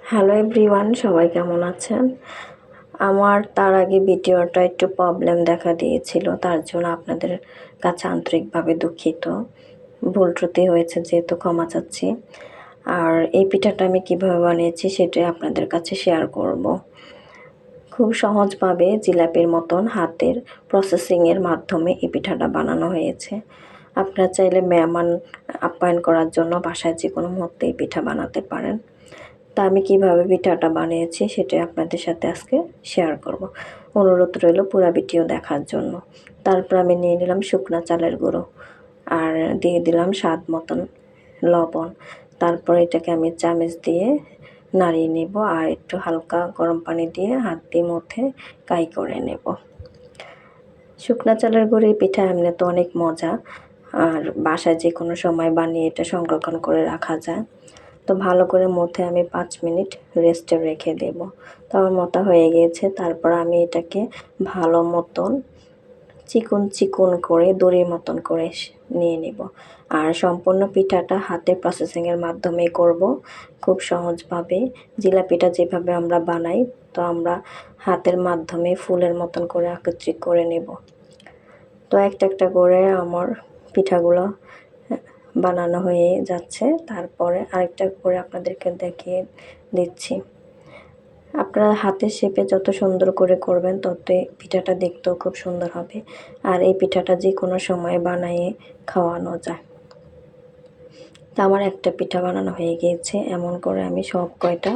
Hello everyone, সবাই কেমন আছেন? আমার তার আগে ভিডিওটা একটু প্রবলেম দেখা দিয়েছিল, তার জন্য আপনাদের কাছে আন্তরিকভাবে দুঃখিত। ভুল ত্রুটি হয়েছে যেহেতু ক্ষমা চাচ্ছি। আর এই পিঠাটা আমি কীভাবে বানিয়েছি সেটাই আপনাদের কাছে শেয়ার করব। খুব সহজভাবে জিলাপির মতন হাতের প্রসেসিংয়ের মাধ্যমে এই পিঠাটা বানানো হয়েছে। আপনারা চাইলে মেহমান আপ্যায়ন করার জন্য বাসায় যে কোনো মুহূর্তে এই পিঠা বানাতে পারেন। তা আমি কীভাবে পিঠাটা বানিয়েছি সেটাই আপনাদের সাথে আজকে শেয়ার করব। অনুরোধ রইল পুরো ভিডিও দেখার জন্য। তারপর আমি নিয়ে নিলাম শুকনো চালের গুঁড়ো আর দিয়ে দিলাম স্বাদ মতন লবণ। তারপর এটাকে আমি চামচ দিয়ে নাড়িয়ে নেব আর একটু হালকা গরম পানি দিয়ে হাত দিয়ে মধ্যে কাই করে নেব। শুকনো চালের গুঁড়ির পিঠা এমনি তো অনেক মজা, আর বাসায় যে কোনো সময় বানিয়ে এটা সংরক্ষণ করে রাখা যায়। তো ভালো করে মধ্যে আমি 5 মিনিট রেস্টে রেখে দেব। তো আমার মতো হয়ে গিয়েছে। তারপর আমি এটাকে ভালো মতন চিকন করে দড়ির মতন করে নিয়ে নেব। আর সম্পূর্ণ পিঠাটা হাতে প্রসেসিংয়ের মাধ্যমে করব, খুব সহজভাবে। জিলাপিটা যেভাবে আমরা বানাই, তো আমরা হাতের মাধ্যমে ফুলের মতন করে একত্রিত করে নেব। তো একটা করে আমার পিঠাগুলো বানানো হয়ে যাচ্ছে। তারপরে আরেকটা করে আপনাদেরকে দেখিয়ে দিচ্ছি। আপনারা হাতের শেপে যত সুন্দর করে করবেন ততই পিঠাটা দেখতেও খুব সুন্দর হবে। আর এই পিঠাটা যে কোনো সময় বানিয়ে খাওয়ানো যায়। তো আমার একটা পিঠা বানানো হয়ে গিয়েছে। এমন করে আমি সব কয়টা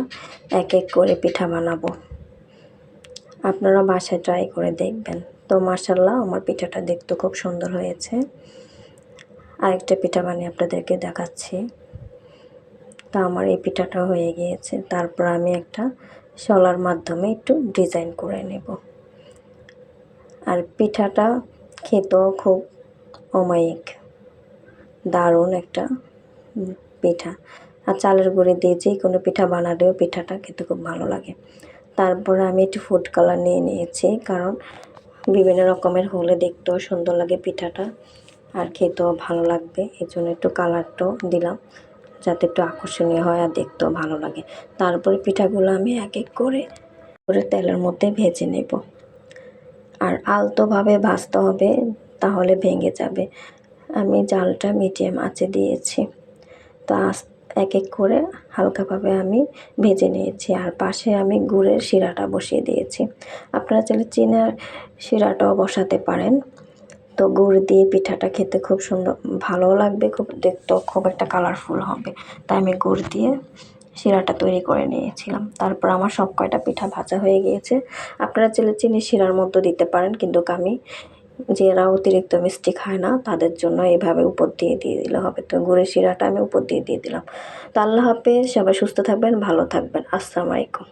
এক করে পিঠা বানাবো। আপনারা বাসায় ট্রাই করে দেখবেন। তো মাশাআল্লাহ, আমার পিঠাটা দেখতে খুব সুন্দর হয়েছে। আরেকটা পিঠা বানিয়ে আপনাদেরকে দেখাচ্ছি। তা আমার এই পিঠাটা হয়ে গিয়েছে। তারপর আমি একটা শলার মাধ্যমে একটু ডিজাইন করে নেব। আর পিঠাটা খেতেও খুব অমায়িক, দারুণ একটা পিঠা। আর চালের গুঁড়ি দিয়ে যে কোনো পিঠা বানালেও পিঠাটা খেতে খুব ভালো লাগে। তারপরে আমি একটু ফুড কালার নিয়ে নিয়েছি, কারণ বিভিন্ন রকমের হলে দেখতেও সুন্দর লাগে পিঠাটা আর খেতেও ভালো লাগবে। এই জন্য একটু কালারটাও দিলাম যাতে একটু আকর্ষণীয় হয় আর দেখতেও ভালো লাগে। তারপরে পিঠাগুলো আমি এক করে তেলের মধ্যে ভেজে নেব। আর আলতোভাবে ভাজতে হবে, তাহলে ভেঙে যাবে। আমি জালটা মিডিয়াম আঁচে দিয়েছি। তো এক করে হালকাভাবে আমি ভেজে নিয়েছি। আর পাশে আমি গুড়ের শিরাটা বসিয়ে দিয়েছি। আপনারা চাইলে চিনির শিরাটাও বসাতে পারেন। তো গুড় দিয়ে পিঠাটা খেতে খুব সুন্দর ভালো লাগবে, খুব দেখতেও খুব একটা কালারফুল হবে। তাই আমি গুড় দিয়ে শিরাটা তৈরি করে নিয়েছিলাম। তারপর আমার সব কয়টা পিঠা ভাজা হয়ে গিয়েছে। আপনারা চাইলে চিনি শিরার মধ্যে দিতে পারেন, কিন্তু আমি যারা অতিরিক্ত মিষ্টি খায় না তাদের জন্য এভাবে উপর দিয়ে দিলে হবে। তো গুড়ের শিরাটা আমি উপর দিয়ে দিলাম। তো আল্লাহ হাফেজ, সবাই সুস্থ থাকবেন, ভালো থাকবেন। আসসালামু আলাইকুম।